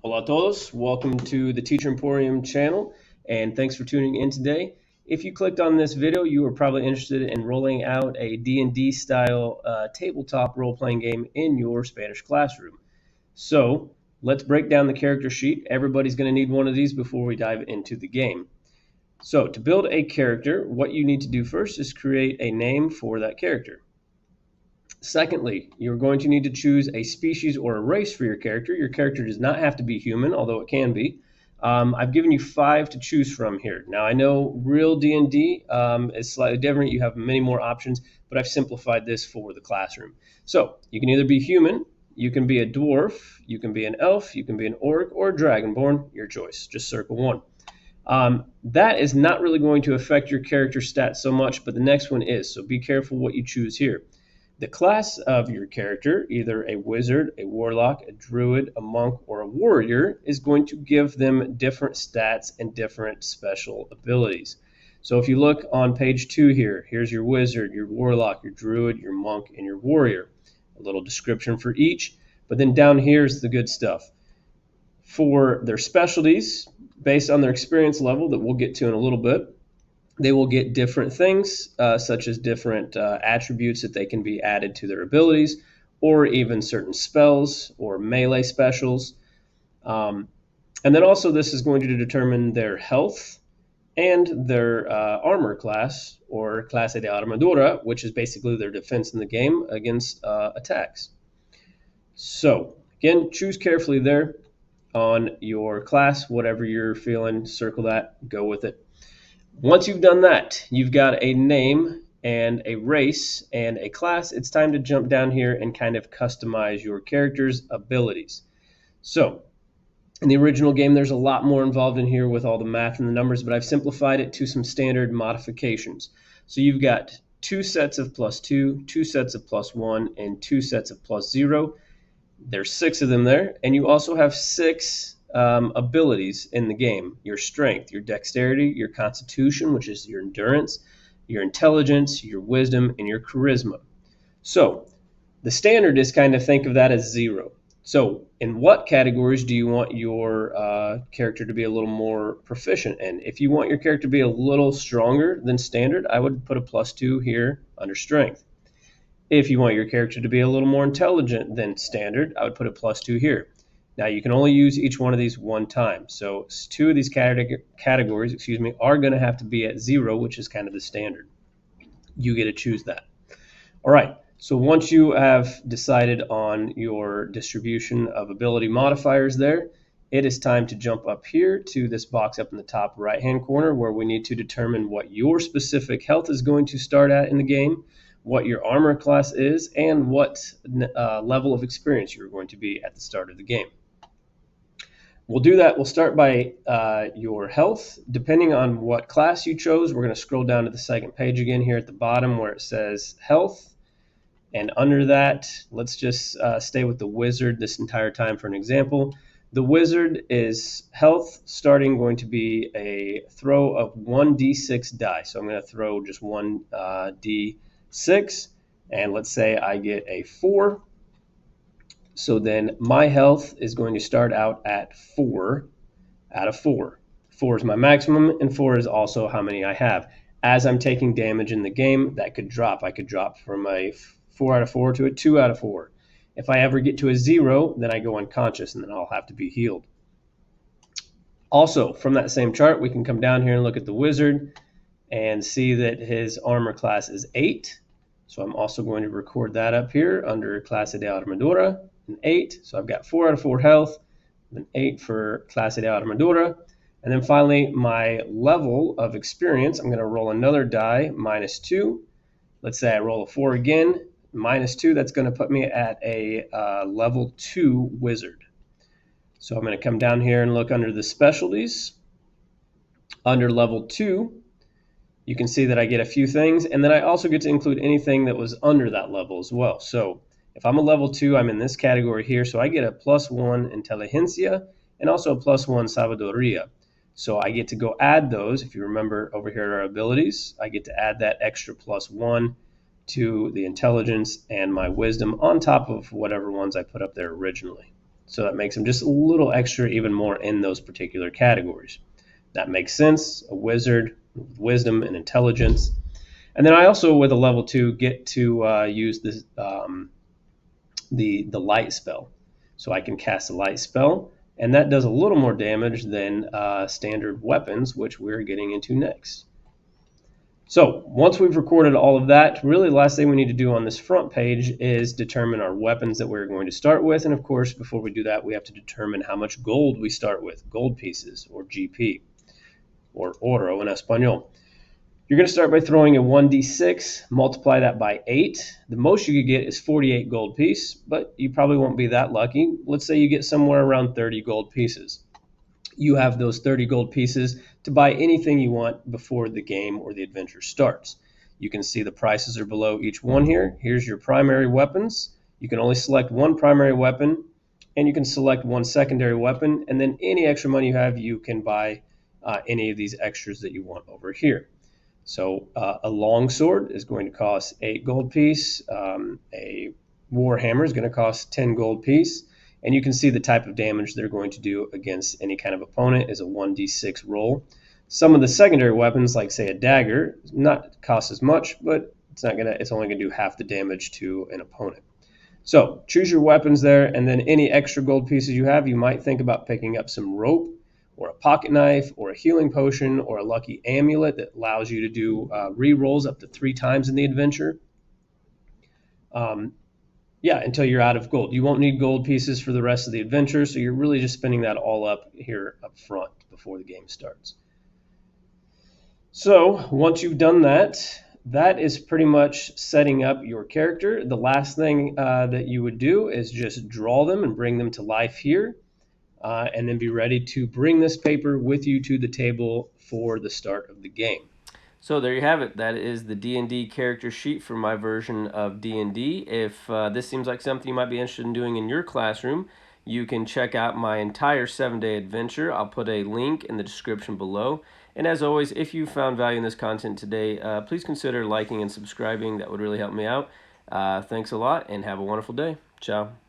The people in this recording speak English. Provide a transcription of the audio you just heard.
Hola a todos, welcome to the Teacher Emporium channel, and thanks for tuning in today. If you clicked on this video, you were probably interested in rolling out a D&D style tabletop role-playing game in your Spanish classroom. So let's break down the character sheet. Everybody's going to need one of these before we dive into the game. So to build a character, what you need to do first is create a name for that character. Secondly, you're going to need to choose a species or a race for your character. Your character does not have to be human, although it can be. I've given you 5 to choose from here. Now, I know real D&D is slightly different. You have many more options, but I've simplified this for the classroom. So you can either be human, you can be a dwarf, you can be an elf, you can be an orc, or a dragonborn, your choice. Just circle one. That is not really going to affect your character stats so much, but the next one is, so be careful what you choose here. The class of your character, either a wizard, a warlock, a druid, a monk, or a warrior, is going to give them different stats and different special abilities. So if you look on page 2 here, here's your wizard, your warlock, your druid, your monk, and your warrior. A little description for each, but then down here is the good stuff. For their specialties, based on their experience level that we'll get to in a little bit, they will get different things, such as different attributes that they can be added to their abilities, or even certain spells or melee specials. And then also this is going to determine their health and their armor class, or clase de armadura, which is basically their defense in the game against attacks. So again, choose carefully there on your class, whatever you're feeling, circle that, go with it. Once you've done that, you've got a name and a race and a class. It's time to jump down here and kind of customize your character's abilities. So in the original game, there's a lot more involved in here with all the math and the numbers, but I've simplified it to some standard modifications. So you've got 2 sets of +2, 2 sets of +1, and 2 sets of +0. There's 6 of them there, and you also have 6 abilities in the game: your strength, your dexterity, your constitution, which is your endurance, your intelligence, your wisdom, and your charisma. So the standard is kind of think of that as 0. So in what categories do you want your character to be a little more proficient in? If you want your character to be a little stronger than standard, I would put a +2 here under strength. If you want your character to be a little more intelligent than standard, I would put a +2 here. Now, you can only use each one of these one time. So 2 of these categories, are going to have to be at 0, which is kind of the standard. You get to choose that. All right, so once you have decided on your distribution of ability modifiers there, it is time to jump up here to this box up in the top right-hand corner where we need to determine what your specific health is going to start at in the game, what your armor class is, and what level of experience you're going to be at the start of the game. We'll do that. We'll start by your health. Depending on what class you chose, we're going to scroll down to the second page again here at the bottom where it says health. And under that, let's just stay with the wizard this entire time for an example. The wizard is health starting going to be a throw of 1d6 die. So I'm going to throw just 1d6. And let's say I get a 4. So then my health is going to start out at 4 out of 4. 4 is my maximum, and 4 is also how many I have. As I'm taking damage in the game, that could drop. I could drop from a 4 out of 4 to a 2 out of 4. If I ever get to a 0, then I go unconscious, and then I'll have to be healed. Also, from that same chart, we can come down here and look at the wizard and see that his armor class is 8. So I'm also going to record that up here under clase de armadura. An 8, so I've got 4 out of 4 health, an 8 for clase de armadura, and then finally my level of experience, I'm going to roll another die, -2. Let's say I roll a 4 again, -2, that's going to put me at a level 2 wizard. So I'm going to come down here and look under the specialties. Under level 2, you can see that I get a few things, and then I also get to include anything that was under that level as well. So if I'm a level 2, I'm in this category here, so I get a +1 inteligencia and also a +1 sabiduría. So I get to go add those. If you remember over here at our abilities, I get to add that extra +1 to the intelligence and my wisdom on top of whatever ones I put up there originally. So that makes them just a little extra, even more in those particular categories. That makes sense. A wizard with wisdom and intelligence. And then I also, with a level 2, get to use this, the light spell. So I can cast a light spell, and that does a little more damage than standard weapons, which we're getting into next. So once we've recorded all of that, really the last thing we need to do on this front page is determine our weapons that we're going to start with. And of course, before we do that, we have to determine how much gold we start with, gold pieces, or GP, or oro in Espanol. You're going to start by throwing a 1d6, multiply that by 8. The most you could get is 48 gold piece, but you probably won't be that lucky. Let's say you get somewhere around 30 gold pieces. You have those 30 gold pieces to buy anything you want before the game or the adventure starts. You can see the prices are below each one here. Here's your primary weapons. You can only select one primary weapon, and you can select one secondary weapon, and then any extra money you have, you can buy any of these extras that you want over here. So a long sword is going to cost 8 gold piece. A war hammer is going to cost 10 gold piece. And you can see the type of damage they're going to do against any kind of opponent is a 1d6 roll. Some of the secondary weapons, like say a dagger, not cost as much, but it's only going to do half the damage to an opponent. So choose your weapons there, and then any extra gold pieces you have, you might think about picking up some rope, or a pocket knife, or a healing potion, or a lucky amulet that allows you to do re-rolls up to 3 times in the adventure. Until you're out of gold. You won't need gold pieces for the rest of the adventure, so you're really just spending that all up here up front before the game starts. So once you've done that, that is pretty much setting up your character. The last thing that you would do is just draw them and bring them to life here. And then be ready to bring this paper with you to the table for the start of the game. So there you have it. That is the D&D character sheet for my version of D&D. If this seems like something you might be interested in doing in your classroom, you can check out my entire 7-day adventure. I'll put a link in the description below. And as always, if you found value in this content today, please consider liking and subscribing. That would really help me out. Thanks a lot, and have a wonderful day. Ciao.